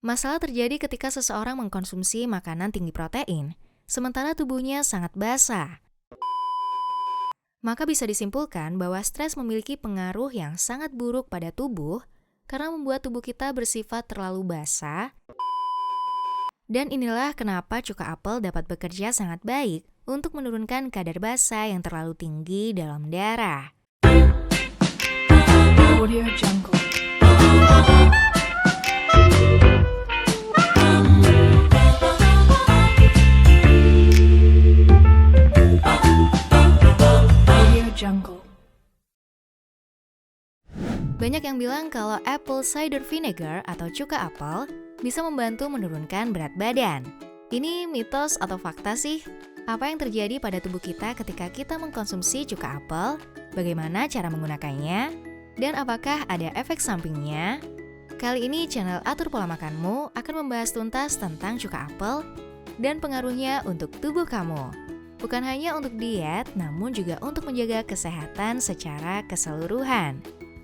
Masalah terjadi ketika seseorang mengkonsumsi makanan tinggi protein, sementara tubuhnya sangat basah. Maka bisa disimpulkan bahwa stres memiliki pengaruh yang sangat buruk pada tubuh karena membuat tubuh kita bersifat terlalu basah. Dan inilah kenapa cuka apel dapat bekerja sangat baik untuk menurunkan kadar basa yang terlalu tinggi dalam darah. Audio Jungle. Audio Jungle. Banyak yang bilang kalau apple cider vinegar atau cuka apel bisa membantu menurunkan berat badan. Ini mitos atau fakta sih? Apa yang terjadi pada tubuh kita ketika kita mengkonsumsi cuka apel? Bagaimana cara menggunakannya? Dan apakah ada efek sampingnya? Kali ini channel Atur Pola Makanmu akan membahas tuntas tentang cuka apel dan pengaruhnya untuk tubuh kamu. Bukan hanya untuk diet, namun juga untuk menjaga kesehatan secara keseluruhan.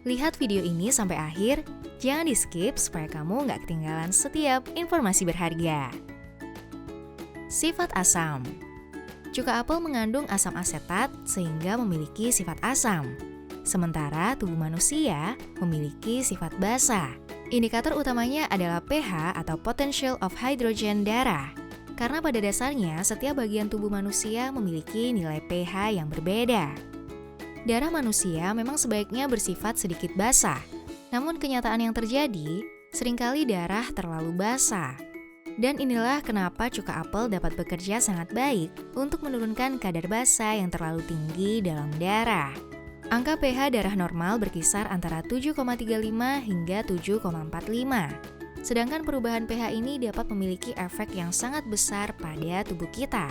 Lihat video ini sampai akhir, jangan di-skip supaya kamu nggak ketinggalan setiap informasi berharga. Sifat asam. Cuka apel mengandung asam asetat sehingga memiliki sifat asam. Sementara tubuh manusia memiliki sifat basa. Indikator utamanya adalah pH atau potential of hydrogen darah. Karena pada dasarnya setiap bagian tubuh manusia memiliki nilai pH yang berbeda. Darah manusia memang sebaiknya bersifat sedikit basah. Namun kenyataan yang terjadi, seringkali darah terlalu basah. Dan inilah kenapa cuka apel dapat bekerja sangat baik untuk menurunkan kadar basa yang terlalu tinggi dalam darah. Angka pH darah normal berkisar antara 7,35 hingga 7,45. Sedangkan perubahan pH ini dapat memiliki efek yang sangat besar pada tubuh kita.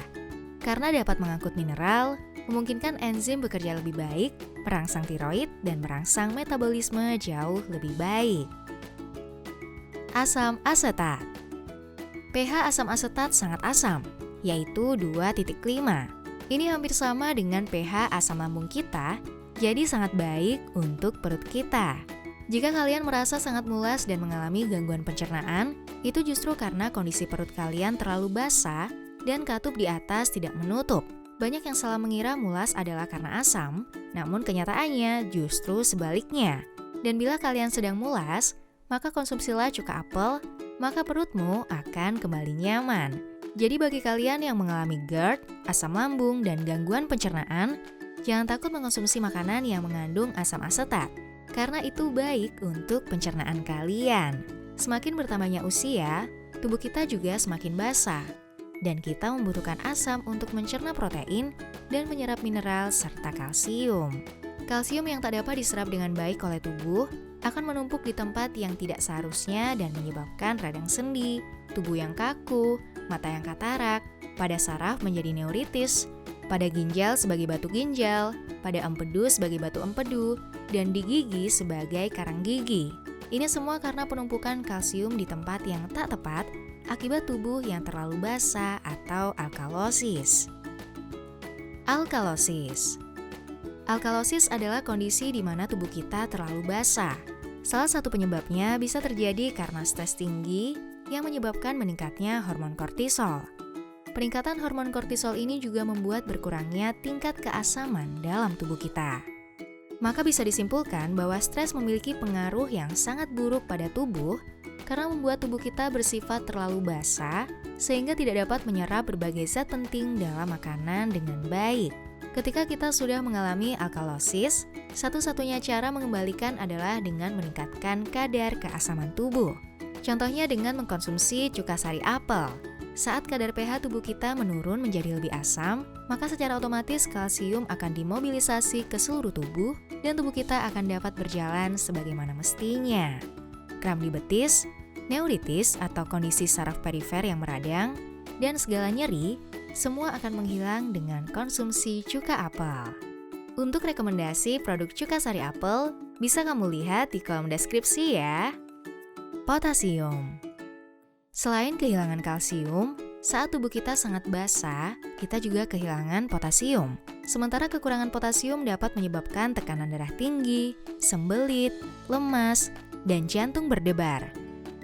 Karena dapat mengangkut mineral, memungkinkan enzim bekerja lebih baik, merangsang tiroid, dan merangsang metabolisme jauh lebih baik. Asam asetat. pH asam asetat sangat asam, yaitu 2,5. Ini hampir sama dengan pH asam lambung kita, jadi sangat baik untuk perut kita. Jika kalian merasa sangat mulas dan mengalami gangguan pencernaan, itu justru karena kondisi perut kalian terlalu basah dan katup di atas tidak menutup. Banyak yang salah mengira mulas adalah karena asam, namun kenyataannya justru sebaliknya. Dan bila kalian sedang mulas, maka konsumsilah cuka apel, maka perutmu akan kembali nyaman. Jadi bagi kalian yang mengalami GERD, asam lambung, dan gangguan pencernaan, jangan takut mengkonsumsi makanan yang mengandung asam asetat, karena itu baik untuk pencernaan kalian. Semakin bertambahnya usia, tubuh kita juga semakin basah. Dan kita membutuhkan asam untuk mencerna protein dan menyerap mineral serta kalsium. Kalsium yang tak dapat diserap dengan baik oleh tubuh akan menumpuk di tempat yang tidak seharusnya dan menyebabkan radang sendi, tubuh yang kaku, mata yang katarak, pada saraf menjadi neuritis, pada ginjal sebagai batu ginjal, pada empedu sebagai batu empedu, dan di gigi sebagai karang gigi. Ini semua karena penumpukan kalsium di tempat yang tak tepat akibat tubuh yang terlalu basah atau alkalosis. Alkalosis. Alkalosis adalah kondisi di mana tubuh kita terlalu basah. Salah satu penyebabnya bisa terjadi karena stres tinggi yang menyebabkan meningkatnya hormon kortisol. Peningkatan hormon kortisol ini juga membuat berkurangnya tingkat keasaman dalam tubuh kita. Maka bisa disimpulkan bahwa stres memiliki pengaruh yang sangat buruk pada tubuh karena membuat tubuh kita bersifat terlalu basah sehingga tidak dapat menyerap berbagai zat penting dalam makanan dengan baik. Ketika kita sudah mengalami alkalosis, satu-satunya cara mengembalikan adalah dengan meningkatkan kadar keasaman tubuh. Contohnya dengan mengkonsumsi cuka sari apel. Saat kadar pH tubuh kita menurun menjadi lebih asam, maka secara otomatis kalsium akan dimobilisasi ke seluruh tubuh dan tubuh kita akan dapat berjalan sebagaimana mestinya. Kram di betis, neuritis atau kondisi saraf perifer yang meradang, dan segala nyeri, semua akan menghilang dengan konsumsi cuka apel. Untuk rekomendasi produk cuka sari apel, bisa kamu lihat di kolom deskripsi ya. Potasium. Selain kehilangan kalsium, saat tubuh kita sangat basah, kita juga kehilangan potasium. Sementara kekurangan potasium dapat menyebabkan tekanan darah tinggi, sembelit, lemas, dan jantung berdebar.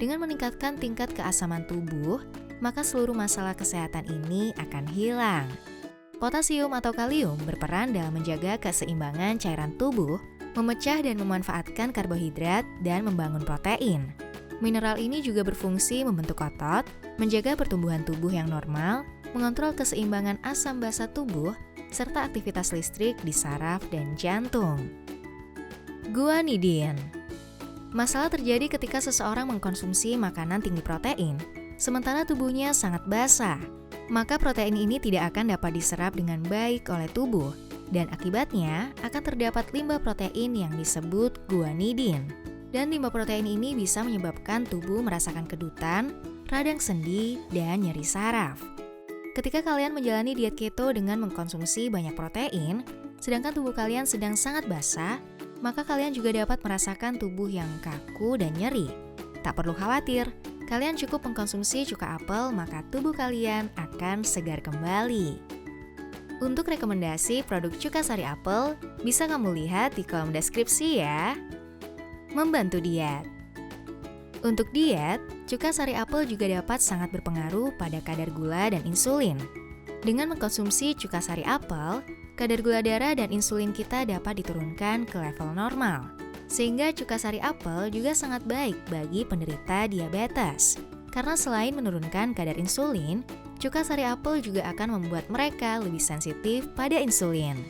Dengan meningkatkan tingkat keasaman tubuh, maka seluruh masalah kesehatan ini akan hilang. Potasium atau kalium berperan dalam menjaga keseimbangan cairan tubuh, memecah dan memanfaatkan karbohidrat, dan membangun protein. Mineral ini juga berfungsi membentuk otot, menjaga pertumbuhan tubuh yang normal, mengontrol keseimbangan asam basa tubuh, serta aktivitas listrik di saraf dan jantung. Guanidin. Masalah terjadi ketika seseorang mengkonsumsi makanan tinggi protein, sementara tubuhnya sangat basah. Maka protein ini tidak akan dapat diserap dengan baik oleh tubuh, dan akibatnya akan terdapat limbah protein yang disebut guanidin. Dan limbah protein ini bisa menyebabkan tubuh merasakan kedutan, radang sendi, dan nyeri saraf. Ketika kalian menjalani diet keto dengan mengkonsumsi banyak protein, sedangkan tubuh kalian sedang sangat basah, maka kalian juga dapat merasakan tubuh yang kaku dan nyeri. Tak perlu khawatir, kalian cukup mengkonsumsi cuka apel, maka tubuh kalian akan segar kembali. Untuk rekomendasi produk cuka sari apel, bisa kamu lihat di kolom deskripsi ya. Membantu diet. Untuk diet, cuka sari apel juga dapat sangat berpengaruh pada kadar gula dan insulin. Dengan mengkonsumsi cuka sari apel, kadar gula darah dan insulin kita dapat diturunkan ke level normal. Sehingga cuka sari apel juga sangat baik bagi penderita diabetes. Karena selain menurunkan kadar insulin, cuka sari apel juga akan membuat mereka lebih sensitif pada insulin.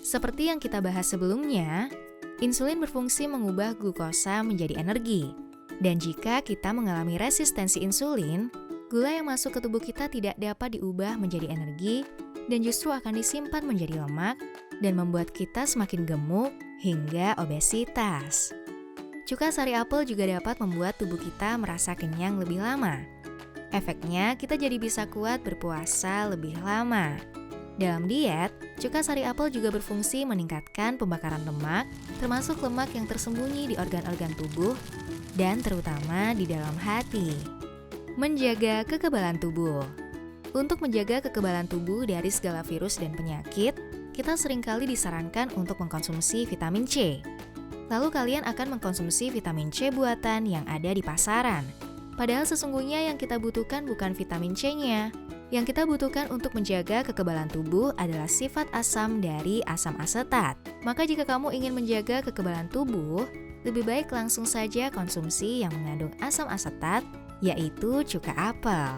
Seperti yang kita bahas sebelumnya, insulin berfungsi mengubah glukosa menjadi energi. Dan jika kita mengalami resistensi insulin, gula yang masuk ke tubuh kita tidak dapat diubah menjadi energi dan justru akan disimpan menjadi lemak dan membuat kita semakin gemuk hingga obesitas. Cuka sari apel juga dapat membuat tubuh kita merasa kenyang lebih lama. Efeknya, kita jadi bisa kuat berpuasa lebih lama. Dalam diet, cuka sari apel juga berfungsi meningkatkan pembakaran lemak, termasuk lemak yang tersembunyi di organ-organ tubuh dan terutama di dalam hati. Menjaga kekebalan tubuh. Untuk menjaga kekebalan tubuh dari segala virus dan penyakit, kita seringkali disarankan untuk mengkonsumsi vitamin C. Lalu kalian akan mengkonsumsi vitamin C buatan yang ada di pasaran. Padahal sesungguhnya yang kita butuhkan bukan vitamin C-nya. Yang kita butuhkan untuk menjaga kekebalan tubuh adalah sifat asam dari asam asetat. Maka jika kamu ingin menjaga kekebalan tubuh, lebih baik langsung saja konsumsi yang mengandung asam asetat, yaitu cuka apel.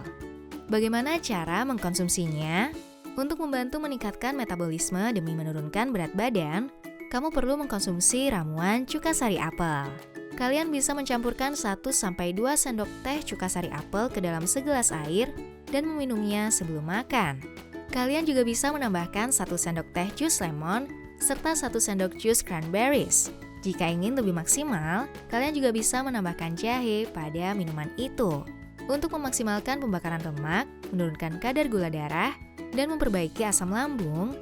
Bagaimana cara mengkonsumsinya? Untuk membantu meningkatkan metabolisme demi menurunkan berat badan, kamu perlu mengkonsumsi ramuan cuka sari apel. Kalian bisa mencampurkan 1-2 sendok teh cuka sari apel ke dalam segelas air dan meminumnya sebelum makan. Kalian juga bisa menambahkan 1 sendok teh jus lemon serta 1 sendok jus cranberries. Jika ingin lebih maksimal, kalian juga bisa menambahkan jahe pada minuman itu. Untuk memaksimalkan pembakaran lemak, menurunkan kadar gula darah, dan memperbaiki asam lambung,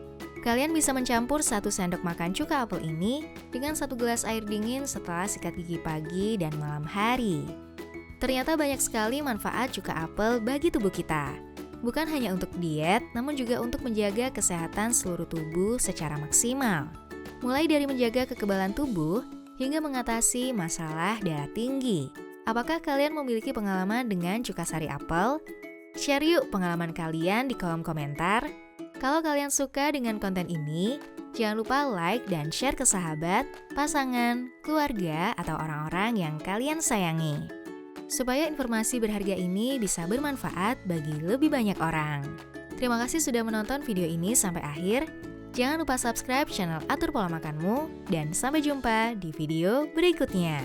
kalian bisa mencampur 1 sendok makan cuka apel ini dengan 1 gelas air dingin setelah sikat gigi pagi dan malam hari. Ternyata banyak sekali manfaat cuka apel bagi tubuh kita. Bukan hanya untuk diet, namun juga untuk menjaga kesehatan seluruh tubuh secara maksimal. Mulai dari menjaga kekebalan tubuh, hingga mengatasi masalah darah tinggi. Apakah kalian memiliki pengalaman dengan cuka sari apel? Share yuk pengalaman kalian di kolom komentar. Kalau kalian suka dengan konten ini, jangan lupa like dan share ke sahabat, pasangan, keluarga, atau orang-orang yang kalian sayangi. Supaya informasi berharga ini bisa bermanfaat bagi lebih banyak orang. Terima kasih sudah menonton video ini sampai akhir. Jangan lupa subscribe channel Atur Pola Makanmu, dan sampai jumpa di video berikutnya.